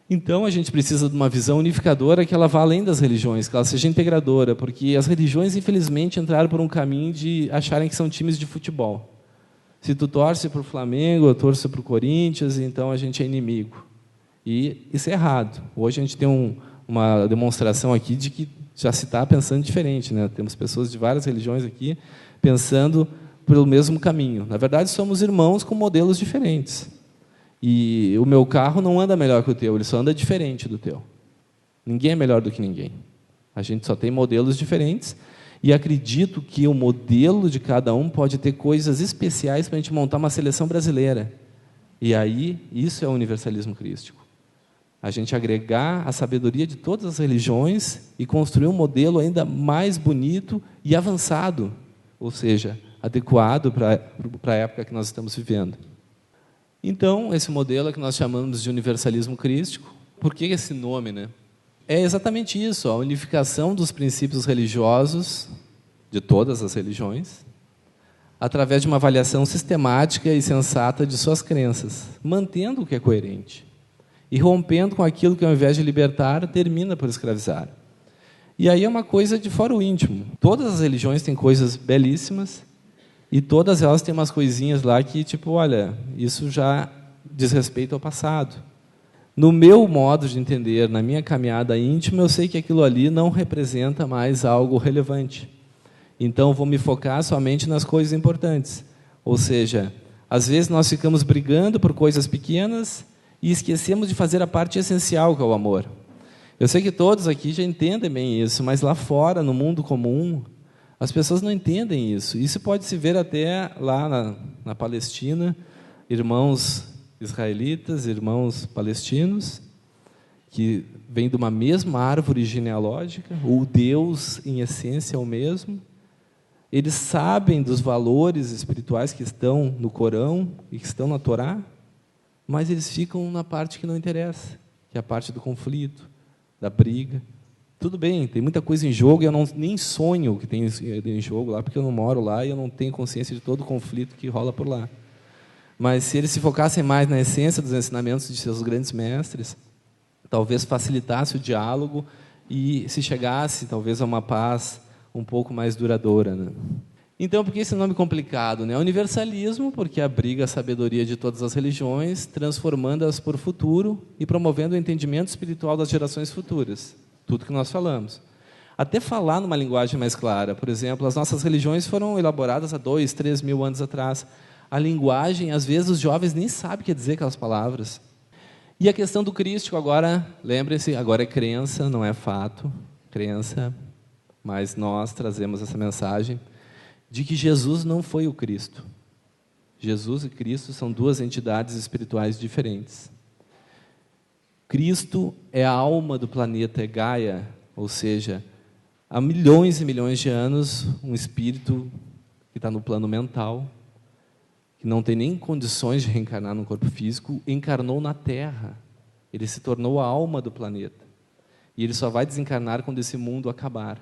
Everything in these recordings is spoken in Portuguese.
Então, a gente precisa de uma visão unificadora que ela vá além das religiões, que ela seja integradora, porque as religiões, infelizmente, entraram por um caminho de acharem que são times de futebol. Se tu torce para o Flamengo, eu torço para o Corinthians, então a gente é inimigo. E isso é errado. Hoje a gente tem uma demonstração aqui de que já se está pensando diferente, né? Temos pessoas de várias religiões aqui pensando pelo mesmo caminho. Na verdade, somos irmãos com modelos diferentes. E o meu carro não anda melhor que o teu, ele só anda diferente do teu. Ninguém é melhor do que ninguém. A gente só tem modelos diferentes e acredito que o modelo de cada um pode ter coisas especiais para a gente montar uma seleção brasileira. E aí, isso é o universalismo crístico. A gente agregar a sabedoria de todas as religiões e construir um modelo ainda mais bonito e avançado, ou seja, adequado para a época que nós estamos vivendo. Então, esse modelo é que nós chamamos de universalismo crístico. Por que esse nome, né? É exatamente isso, a unificação dos princípios religiosos, de todas as religiões, através de uma avaliação sistemática e sensata de suas crenças, mantendo o que é coerente, e rompendo com aquilo que, ao invés de libertar, termina por escravizar. E aí é uma coisa de fora o íntimo. Todas as religiões têm coisas belíssimas, e todas elas têm umas coisinhas lá que, tipo, olha, isso já diz respeito ao passado. No meu modo de entender, na minha caminhada íntima, eu sei que aquilo ali não representa mais algo relevante. Então, vou me focar somente nas coisas importantes. Ou seja, às vezes nós ficamos brigando por coisas pequenas e esquecemos de fazer a parte essencial, que é o amor. Eu sei que todos aqui já entendem bem isso, mas lá fora, no mundo comum, as pessoas não entendem isso. Isso pode se ver até lá na Palestina, irmãos israelitas, irmãos palestinos, que vêm de uma mesma árvore genealógica, o Deus, em essência, é o mesmo. Eles sabem dos valores espirituais que estão no Corão e que estão na Torá, mas eles ficam na parte que não interessa, que é a parte do conflito, da briga. Tudo bem, tem muita coisa em jogo e eu nem sonho que tem em jogo lá, porque eu não moro lá e eu não tenho consciência de todo o conflito que rola por lá. Mas se eles se focassem mais na essência dos ensinamentos de seus grandes mestres, talvez facilitasse o diálogo e se chegasse, talvez, a uma paz um pouco mais duradoura, né? Então, por que esse nome complicado, né? Universalismo, porque abriga a sabedoria de todas as religiões, transformando-as por futuro e promovendo o entendimento espiritual das gerações futuras. Tudo que nós falamos. Até falar numa linguagem mais clara. Por exemplo, as nossas religiões foram elaboradas há 2, 3 mil anos atrás. A linguagem, às vezes, os jovens nem sabem o que quer dizer aquelas palavras. E a questão do crístico agora, lembrem-se, agora é crença, não é fato. Crença, mas nós trazemos essa mensagem de que Jesus não foi o Cristo. Jesus e Cristo são duas entidades espirituais diferentes. Cristo é a alma do planeta Gaia, ou seja, há milhões e milhões de anos, um espírito que está no plano mental, que não tem nem condições de reencarnar no corpo físico, encarnou na Terra. Ele se tornou a alma do planeta. E ele só vai desencarnar quando esse mundo acabar.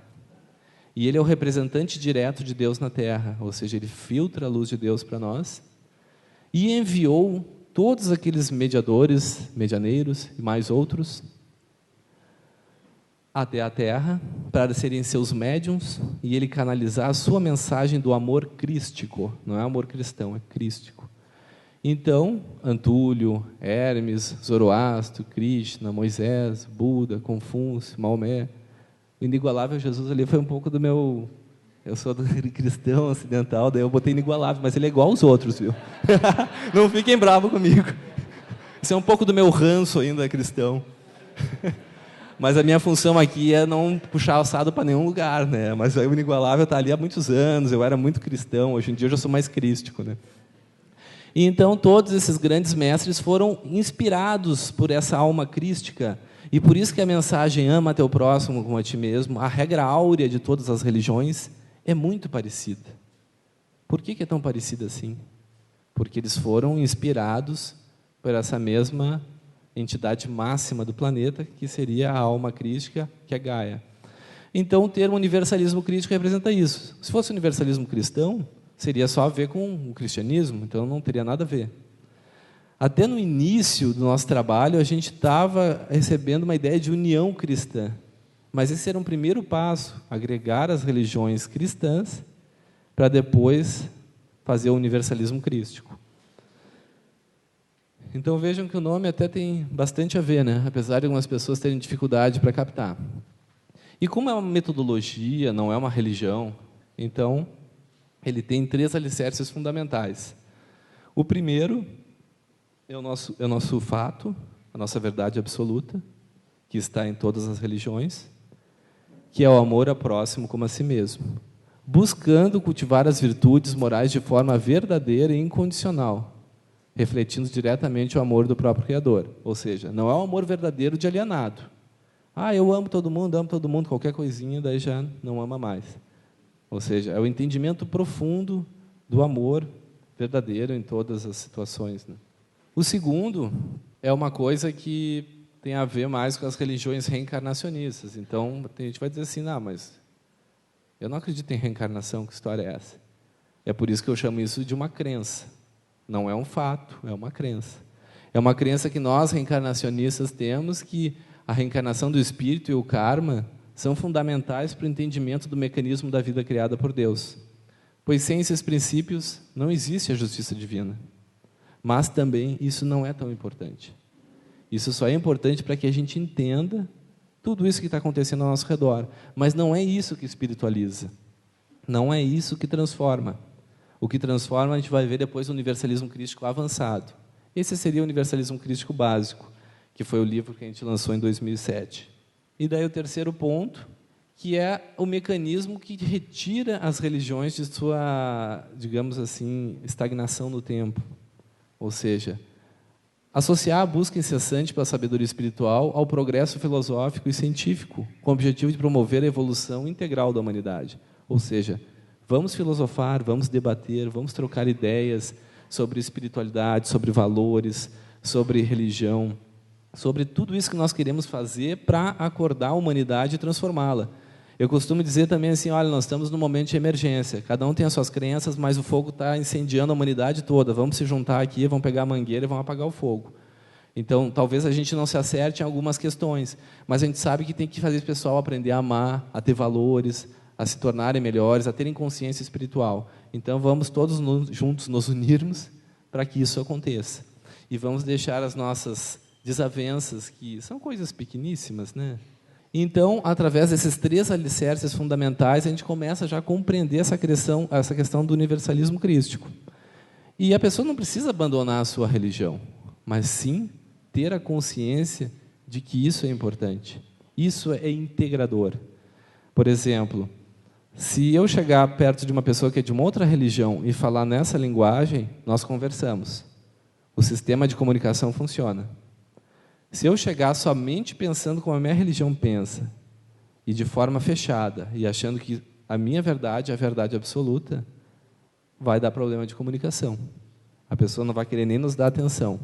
E ele é o representante direto de Deus na Terra, ou seja, ele filtra a luz de Deus para nós e enviou todos aqueles mediadores, medianeiros e mais outros até a Terra para serem seus médiuns e ele canalizar a sua mensagem do amor crístico. Não é amor cristão, é crístico. Então, Antúlio, Hermes, Zoroastro, Krishna, Moisés, Buda, Confúcio, Maomé, o inigualável Jesus ali foi um pouco do meu... Eu sou cristão ocidental, daí eu botei inigualável, mas ele é igual aos outros, viu? Não fiquem bravos comigo. Isso é um pouco do meu ranço ainda cristão. Mas a minha função aqui é não puxar alçado para nenhum lugar, né? Mas o inigualável está ali há muitos anos, eu era muito cristão, hoje em dia eu já sou mais crístico, né? E então todos esses grandes mestres foram inspirados por essa alma crística. E por isso que a mensagem ama teu próximo como a ti mesmo, a regra áurea de todas as religiões, é muito parecida. Por que é tão parecida assim? Porque eles foram inspirados por essa mesma entidade máxima do planeta, que seria a alma crística, que é Gaia. Então, o termo universalismo crístico representa isso. Se fosse universalismo cristão, seria só a ver com o cristianismo, então não teria nada a ver. Até no início do nosso trabalho, a gente estava recebendo uma ideia de união cristã. Mas esse era um primeiro passo, agregar as religiões cristãs para depois fazer o universalismo crístico. Então vejam que o nome até tem bastante a ver, né? Apesar de algumas pessoas terem dificuldade para captar. E como é uma metodologia, não é uma religião, então ele tem 3 alicerces fundamentais. O primeiro é o nosso fato, a nossa verdade absoluta, que está em todas as religiões, que é o amor ao próximo como a si mesmo, buscando cultivar as virtudes morais de forma verdadeira e incondicional, refletindo diretamente o amor do próprio Criador. Ou seja, não é o amor verdadeiro de alienado. Eu amo todo mundo, qualquer coisinha, daí já não ama mais. Ou seja, é o entendimento profundo do amor verdadeiro em todas as situações, né? O segundo é uma coisa que tem a ver mais com as religiões reencarnacionistas. Então, a gente vai dizer assim, mas eu não acredito em reencarnação, que história é essa? É por isso que eu chamo isso de uma crença. Não é um fato, é uma crença. É uma crença que nós, reencarnacionistas, temos, que a reencarnação do espírito e o karma são fundamentais para o entendimento do mecanismo da vida criada por Deus. Pois sem esses princípios, não existe a justiça divina. Mas também isso não é tão importante. Isso só é importante para que a gente entenda tudo isso que está acontecendo ao nosso redor. Mas não é isso que espiritualiza. Não é isso que transforma. O que transforma, a gente vai ver depois o universalismo crístico avançado. Esse seria o universalismo crístico básico, que foi o livro que a gente lançou em 2007. E daí o terceiro ponto, que é o mecanismo que retira as religiões de sua, digamos assim, estagnação no tempo. Ou seja, associar a busca incessante pela sabedoria espiritual ao progresso filosófico e científico, com o objetivo de promover a evolução integral da humanidade. Ou seja, vamos filosofar, vamos debater, vamos trocar ideias sobre espiritualidade, sobre valores, sobre religião, sobre tudo isso que nós queremos fazer para acordar a humanidade e transformá-la. Eu costumo dizer também assim, olha, nós estamos num momento de emergência, cada um tem as suas crenças, mas o fogo está incendiando a humanidade toda, vamos se juntar aqui, vamos pegar a mangueira e vamos apagar o fogo. Então, talvez a gente não se acerte em algumas questões, mas a gente sabe que tem que fazer o pessoal aprender a amar, a ter valores, a se tornarem melhores, a terem consciência espiritual. Então, vamos todos juntos nos unirmos para que isso aconteça. E vamos deixar as nossas desavenças, que são coisas pequeníssimas, né? Então, através desses 3 alicerces fundamentais, a gente começa já a compreender essa questão do universalismo crístico. E a pessoa não precisa abandonar a sua religião, mas sim ter a consciência de que isso é importante. Isso é integrador. Por exemplo, se eu chegar perto de uma pessoa que é de uma outra religião e falar nessa linguagem, nós conversamos. O sistema de comunicação funciona. Se eu chegar somente pensando como a minha religião pensa, e de forma fechada, e achando que a minha verdade é a verdade absoluta, vai dar problema de comunicação. A pessoa não vai querer nem nos dar atenção.